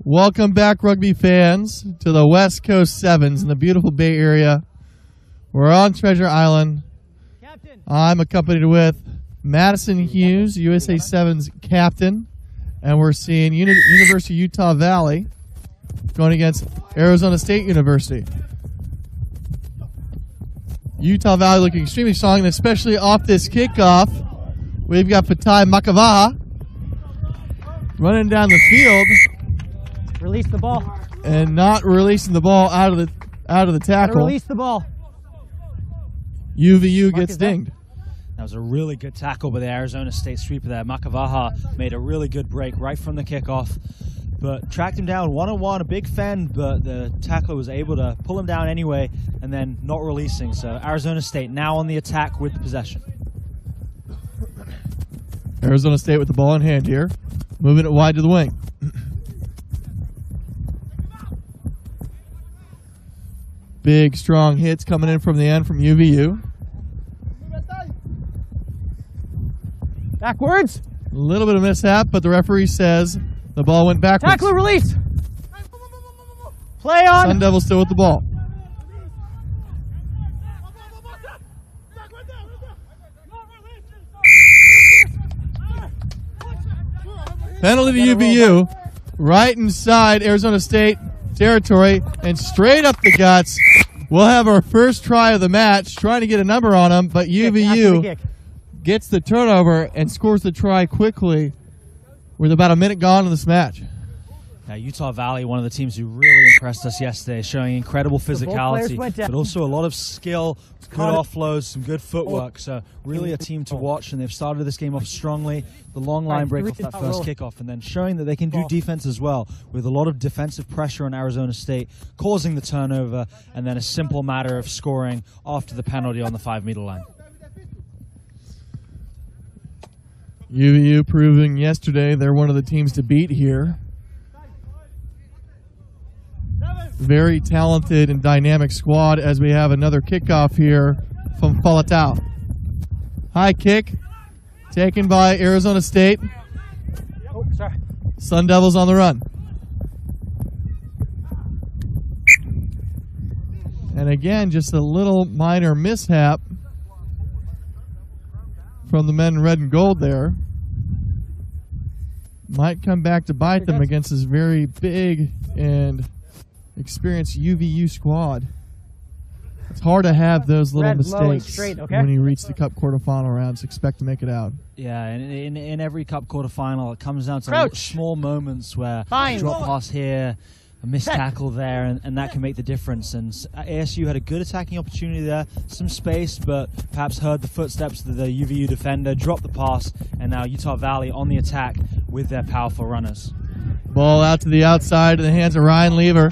Welcome back, rugby fans, to the West Coast Sevens in the beautiful Bay Area. We're on Treasure Island. I'm accompanied with Madison Hughes, USA Sevens captain, and we're seeing University of Utah Valley going against Arizona State University. Utah Valley looking extremely strong, and especially off this kickoff, we've got Fatai Makavaha running down the field. Release the ball. And not releasing the ball out of the tackle. Release the ball. UVU gets dinged. That was a really good tackle by the Arizona State sweeper there. Makavaha made a really good break right from the kickoff, but tracked him down one-on-one, a big fend, but the tackler was able to pull him down anyway and then not releasing. So Arizona State now on the attack with the possession. Arizona State with the ball in hand here, moving it wide to the wing. Big, strong hits coming in from the end from UVU. Backwards. A little bit of mishap, but the referee says the ball went backwards. Tackler release. Play on. Sun Devils still with the ball. Penalty to UVU, right inside Arizona State territory, and straight up the guts. We'll have our first try of the match, trying to get a number on them, but UVU gets the turnover and scores the try quickly with about a minute gone in this match. Now, Utah Valley, one of the teams who really impressed us yesterday, showing incredible physicality, but also a lot of skill, good offloads, some good footwork. So really a team to watch, and they've started this game off strongly. The long line break off that first kickoff, and then showing that they can do defense as well, with a lot of defensive pressure on Arizona State, causing the turnover, and then a simple matter of scoring after the penalty on the 5-meter line. UVU proving yesterday they're one of the teams to beat here. Very talented and dynamic squad as we have another kickoff here from Falatau. High kick taken by Arizona State. Oh, sorry. Sun Devils on the run. And again, just a little minor mishap from the men in red and gold there. Might come back to bite them against this very big and experienced UVU squad. It's hard to have those little mistakes when you reach the Cup quarterfinal rounds. Expect to make it out. Yeah, and in every Cup quarterfinal, it comes down to small moments where a drop pass here, a missed tackle there, and that can make the difference. And ASU had a good attacking opportunity there, some space, but perhaps heard the footsteps of the UVU defender, dropped the pass, and now Utah Valley on the attack with their powerful runners. Ball out to the outside in the hands of Ryan Lever.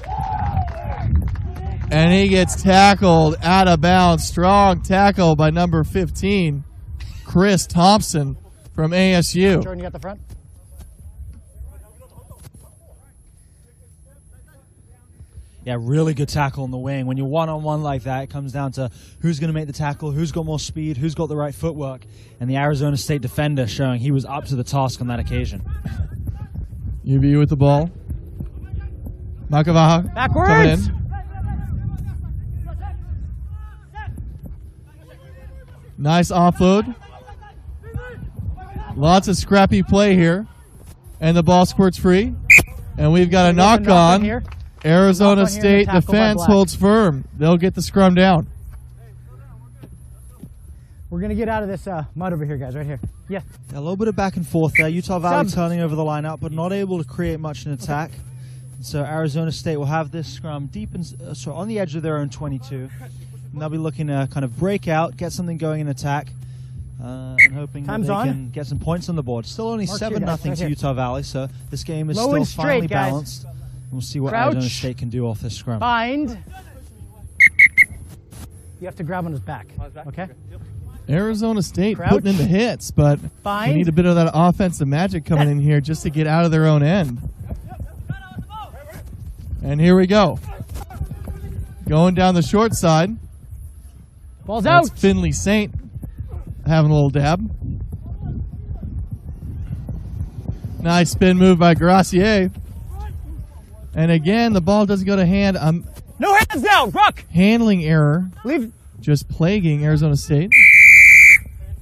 And he gets tackled out of bounds. Strong tackle by number 15, Chris Thompson from ASU. Jordan, you got the front? Yeah, really good tackle on the wing. When you're one-on-one like that, it comes down to who's going to make the tackle, who's got more speed, who's got the right footwork. And the Arizona State defender showing he was up to the task on that occasion. UVU with the ball. Makavaha backwards. Coming in. Nice offload. Lots of scrappy play here. And the ball squirts free. And we've got a knock on. Here. Arizona State defense holds firm. They'll get the scrum down. We're going to get out of this mud over here, guys, right here. Yeah. A little bit of back and forth there. Utah Valley turning over the line out, but not able to create much in attack. So Arizona State will have this scrum deep on the edge of their own 22. And they'll be looking to kind of break out, get something going in attack, and hoping that they can get some points on the board. Still only 7-0 to Utah Valley, so this game is still finely balanced. We'll see what Arizona State can do off this scrum. Bind. You have to grab on his back. Okay? Arizona State putting in the hits, but we need a bit of that offensive magic coming in here just to get out of their own end. And here we go. Going down the short side. Ball's out. That's Finley Saint having a little dab. Nice spin move by Gracier. And again, the ball doesn't go to hand. No hands down, ruck. Handling error. Leave. Just plaguing Arizona State.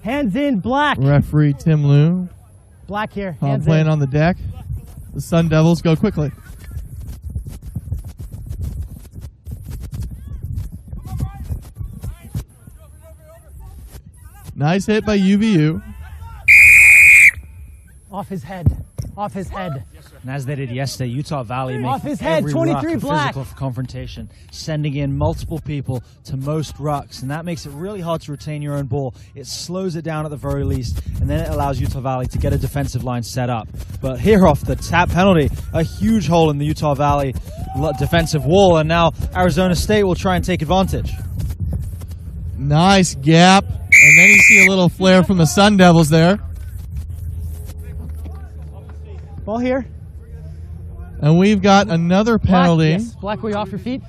Hands in, black. Referee Tim Liu. Black here. Hands playing in. on the deck. The Sun Devils go quickly. Nice hit by UVU. Off his head. Off his head. And as they did yesterday, Utah Valley Off making his head, every 23 ruck a black. physical confrontation, sending in multiple people to most rucks, and that makes it really hard to retain your own ball. It slows it down at the very least, and then it allows Utah Valley to get a defensive line set up. But here off the tap penalty, a huge hole in the Utah Valley defensive wall, and now Arizona State will try and take advantage. Nice gap, and then you see a little flare from the Sun Devils there. Ball here. And we've got another penalty Black, yes. Black, will you off your feet?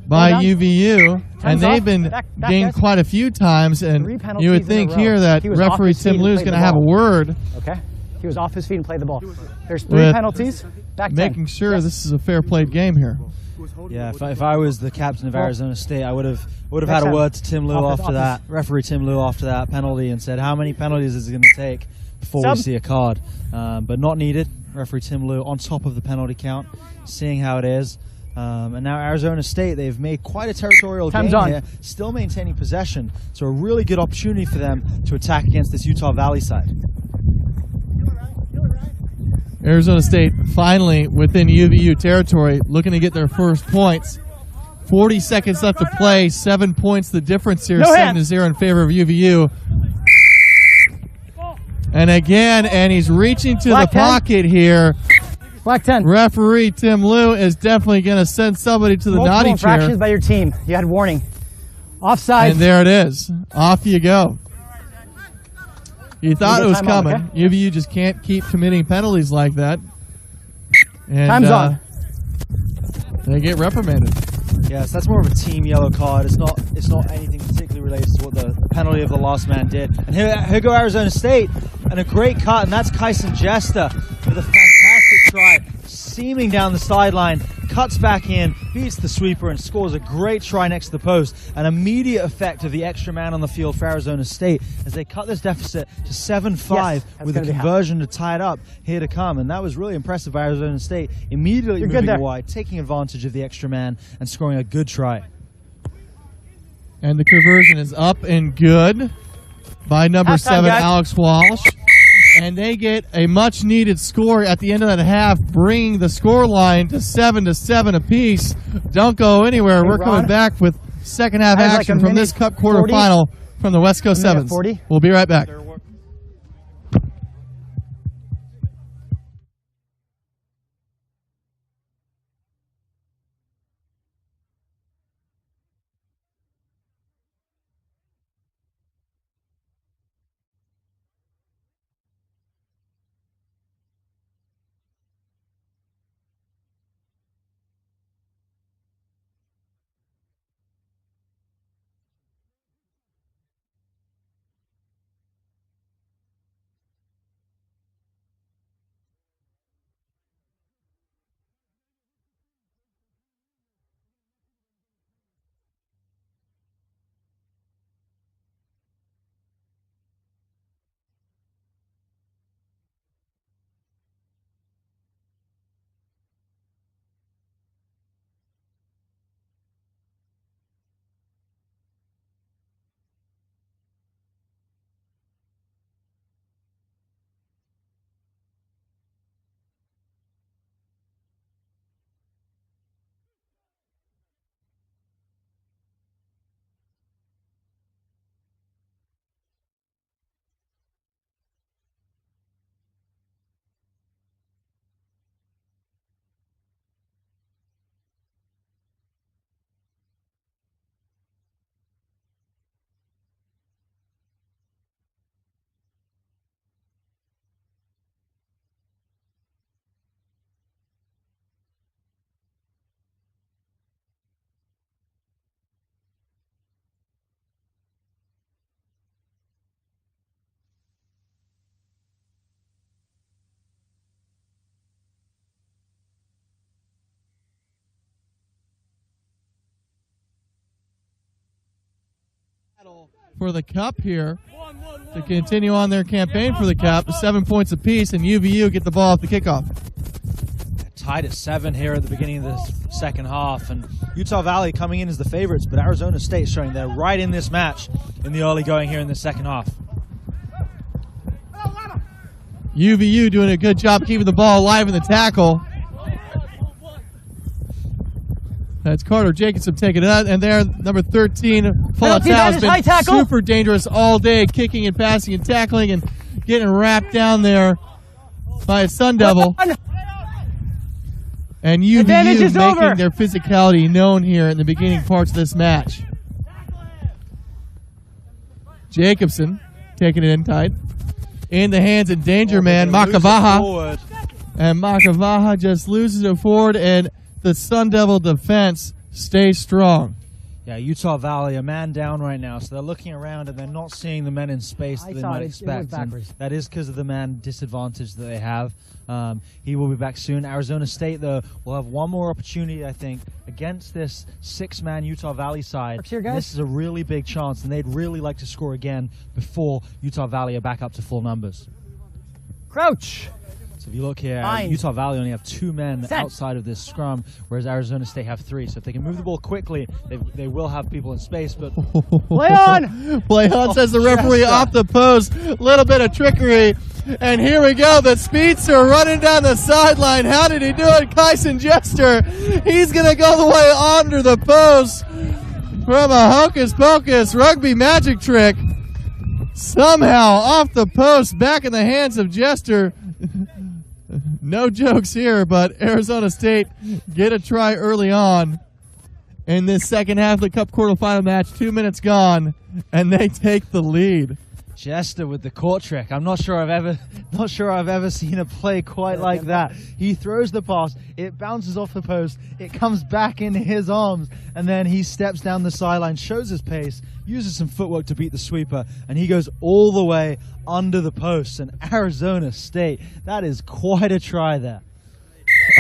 by UVU, and they've off. been Back, dinged guys. quite a few times, and 3 penalties you would in a think row. here that He was off referee his feet Tim and Liu is played going to the have a ball. word Okay. He was off his feet and played the ball. There's 3 with penalties. Back 10. making sure this is a fair played game here. Yeah, if I was the captain of Arizona State, I would have Next had a time. word to Tim Liu Off his- after that, referee Tim Liu after that penalty, and said how many penalties is it going to take before we Sub. see a card, but not needed. Referee Tim Liu on top of the penalty count, seeing how it is. And now Arizona State, they've made quite a territorial Time's game on. here, still maintaining possession. So a really good opportunity for them to attack against this Utah Valley side. Arizona State finally within UVU territory, looking to get their first points. 40 seconds left to play, 7 points the difference here, No 7-0 in favor of UVU. And again, and he's reaching to Black the 10. pocket here. Black 10. Referee Tim Liu is definitely going to send somebody to the Multiple naughty infractions chair. by your team. You had warning. Offside. And there it is. Off you go. You thought it was Time on, coming. UVU just can't keep committing penalties like that. And, Time's on. They get reprimanded. Yes, that's more of a team yellow card. It's not anything particularly related to what the penalty of the last man did. And here go Arizona State, and a great cut, and that's Kyson Jester with a fantastic try, seaming down the sideline, cuts back in, beats the sweeper, and scores a great try next to the post. An immediate effect of the extra man on the field for Arizona State as they cut this deficit to 7-5 Yes, that's with a gonna be conversion to tie it up here to come. And that was really impressive by Arizona State, immediately You're good moving there. wide, taking advantage of the extra man and scoring a good try. And the conversion is up and good by number Halftime, 7, guys. Alex Walsh. And they get a much-needed score at the end of that half, bringing the score line to 7-7 apiece. Don't go anywhere. Hey, We're coming Ron. back with second-half I have like action a from this minute Cup 40. quarterfinal from the West Coast A minute Sevens. 40. We'll be right back. for the cup here to continue on their campaign for the cup. 7 points apiece, and UVU get the ball off the kickoff. Tied at 7 here at the beginning of the second half, and Utah Valley coming in as the favorites, but Arizona State showing they're right in this match in the early going here in the second half. UVU doing a good job keeping the ball alive in the tackle. That's Carter Jacobson taking it out, and there, number 13, Falatau has been super dangerous all day, kicking and passing and tackling and getting wrapped down there by a Sun Devil. And UVU making their physicality known here in the beginning parts of this match. Jacobson taking it in tight. In the hands of danger man, Makavaha. And Makavaha just loses it forward, and the Sun Devil defense stays strong. Yeah, Utah Valley, a man down right now, so they're looking around and they're not seeing the men in space that they might expect. That is because of the man disadvantage that they have. He will be back soon. Arizona State, though, will have one more opportunity, I think, against this 6-man Utah Valley side. This is a really big chance, and they'd really like to score again before Utah Valley are back up to full numbers. Crouch. So if you look here, Utah Valley only have 2 men outside of this scrum, whereas Arizona State have 3. So if they can move the ball quickly, they will have people in space. But play on! Play on, says the referee off the post. Little bit of trickery. And here we go. The speedster running down the sideline. How did he do it? Kyson Jester. He's going to go the way under the post from a hocus-pocus rugby magic trick. Somehow off the post, back in the hands of Jester. No jokes here, but Arizona State get a try early on in this second half of the Cup quarterfinal match. 2 minutes gone, and they take the lead. Jester with the court trick. I'm not sure I've ever seen a play quite like that. He throws the pass, it bounces off the post, it comes back into his arms, and then he steps down the sideline, shows his pace, uses some footwork to beat the sweeper, and he goes all the way under the post. And Arizona State, that is quite a try there.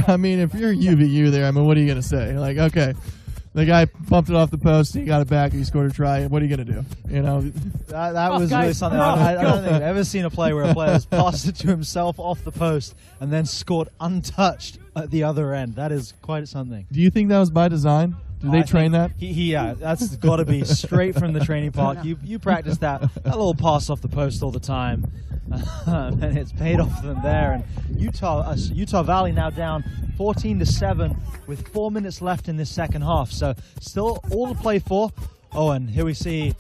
I mean, if you're UVU there, I mean, what are you going to say? Like, okay, the guy bumped it off the post, he got it back, and he scored a try. What are you going to do? You know, that was really something. I don't think I've ever seen a play where a player has passed it to himself off the post and then scored untouched at the other end. That is quite something. Do you think that was by design? Did they train that? Yeah, that's got to be straight from the training park. You practice that little pass off the post all the time, and it's paid off for them there. And Utah Valley now down 14-7 with 4 minutes left in this second half. So still all to play for. Oh, and here we see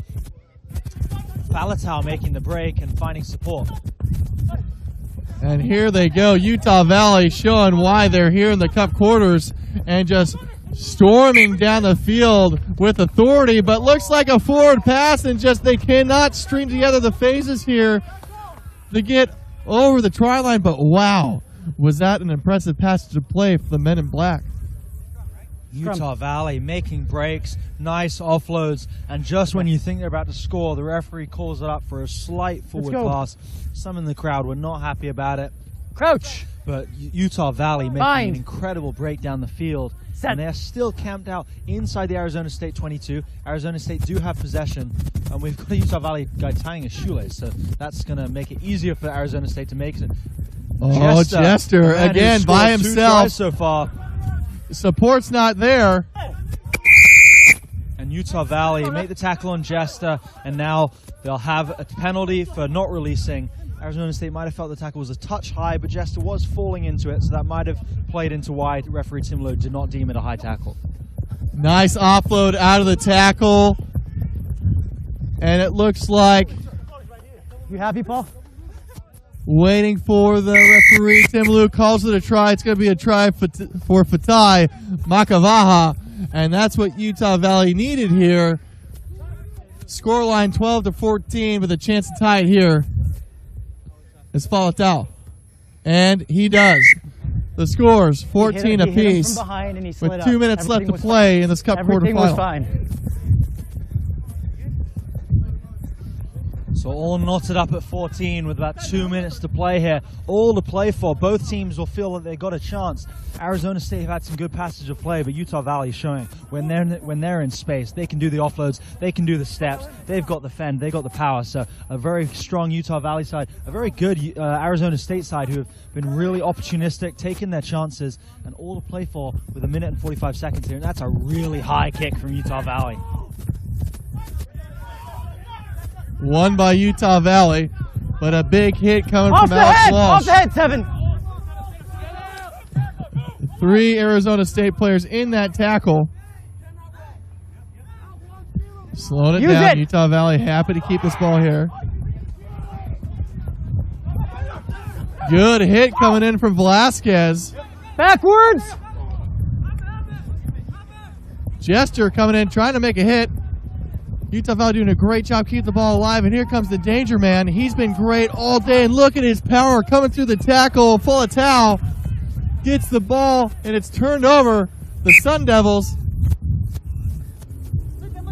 Falatau making the break and finding support. And here they go, Utah Valley showing why they're here in the Cup quarters and just storming down the field with authority, but looks like a forward pass, and just they cannot string together the phases here to get over the try line. But wow, was that an impressive passage of play for the men in black. Utah Valley making breaks, nice offloads, and just when you think they're about to score, the referee calls it up for a slight forward pass. Some in the crowd were not happy about it. Crouch! But Utah Valley making an incredible break down the field. And they're still camped out inside the Arizona State 22. Arizona State do have possession, and we've got a Utah Valley guy tying a shoelace, so that's going to make it easier for Arizona State to make it. Oh, Jester again by himself. So far. Support's not there. And Utah Valley make the tackle on Jester, and now they'll have a penalty for not releasing. Arizona State might have felt the tackle was a touch high, but Jester was falling into it, so that might have played into why referee Tim Lowe did not deem it a high tackle. Nice offload out of the tackle. And it looks like... You happy, Paul? Waiting for the referee. Tim Lowe calls it a try. It's going to be a try for Fatai Makavaha, and that's what Utah Valley needed here. Scoreline 12-14 with a chance to tie it here. It's Falatau, and he does. The scores 14 apiece with 2 minutes left to play in this Cup quarterfinal. Everything was fine. So all knotted up at 14 with about 2 minutes to play here. All to play for. Both teams will feel that they've got a chance. Arizona State have had some good passage of play, but Utah Valley is showing when they're in space, they can do the offloads, they can do the steps, they've got the fend, they've got the power. So a very strong Utah Valley side, a very good Arizona State side who have been really opportunistic, taking their chances, and all to play for with 1 minute and 45 seconds here. And that's a really high kick from Utah Valley. Won by Utah Valley, but a big hit coming from Alex Walsh. Off the head, 7. 3 Arizona State players in that tackle. Slowing it down. Utah Valley happy to keep this ball here. Good hit coming in from Velasquez. Backwards. Jester coming in, trying to make a hit. Utah Valley doing a great job keeping the ball alive, and here comes the danger man. He's been great all day, and look at his power coming through the tackle. Falatau gets the ball, and it's turned over. The Sun Devils,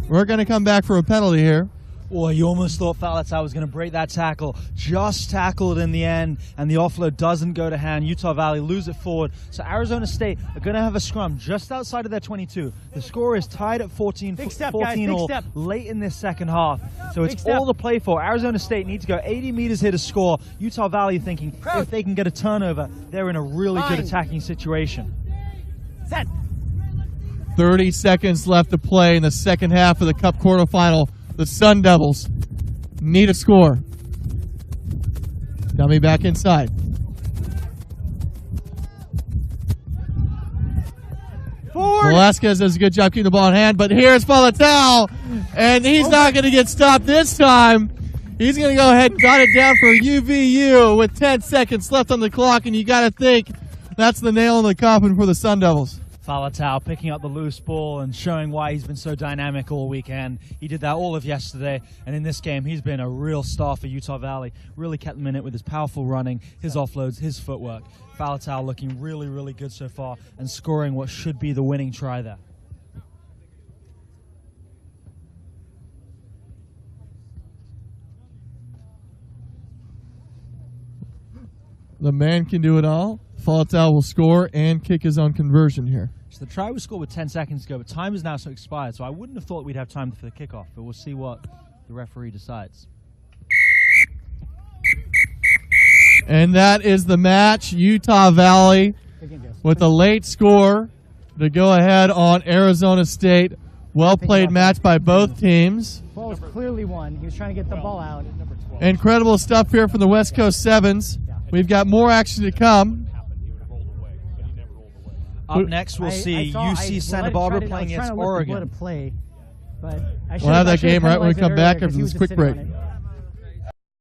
we're going to come back for a penalty here. Boy, you almost thought Falatau was going to break that tackle. Just tackled in the end, and the offload doesn't go to hand. Utah Valley lose it forward. So Arizona State are going to have a scrum just outside of their 22. The score is tied at 14 all late in this second half. So it's all to play for. Arizona State need to go 80 meters here to score. Utah Valley thinking if they can get a turnover, they're in a really good attacking situation. Set. 30 seconds left to play in the second half of the Cup quarterfinal. The Sun Devils need a score. Dummy back inside. Forward. Velasquez does a good job keeping the ball in hand, but here's Falatau, and he's not going to get stopped this time. He's going to go ahead and jot it down for UVU with 10 seconds left on the clock, and you got to think that's the nail in the coffin for the Sun Devils. Falatau picking up the loose ball and showing why he's been so dynamic all weekend. He did that all of yesterday, and in this game he's been a real star for Utah Valley. Really kept them in it with his powerful running, his offloads, his footwork. Falatau looking really, really good so far and scoring what should be the winning try there. The man can do it all. Falatau will score and kick his own conversion here. So the try was scored with 10 seconds to go, but time is now so expired, so I wouldn't have thought we'd have time for the kickoff, but we'll see what the referee decides. And that is the match. Utah Valley with a late score to go ahead on Arizona State. Well played match by both teams. Ball was clearly won. He was trying to get the ball out. Incredible stuff here from the West Coast Sevens. We've got more action to come. Up next, we'll see UC Santa Barbara playing against Oregon. We'll have that game right when we come back after this quick break.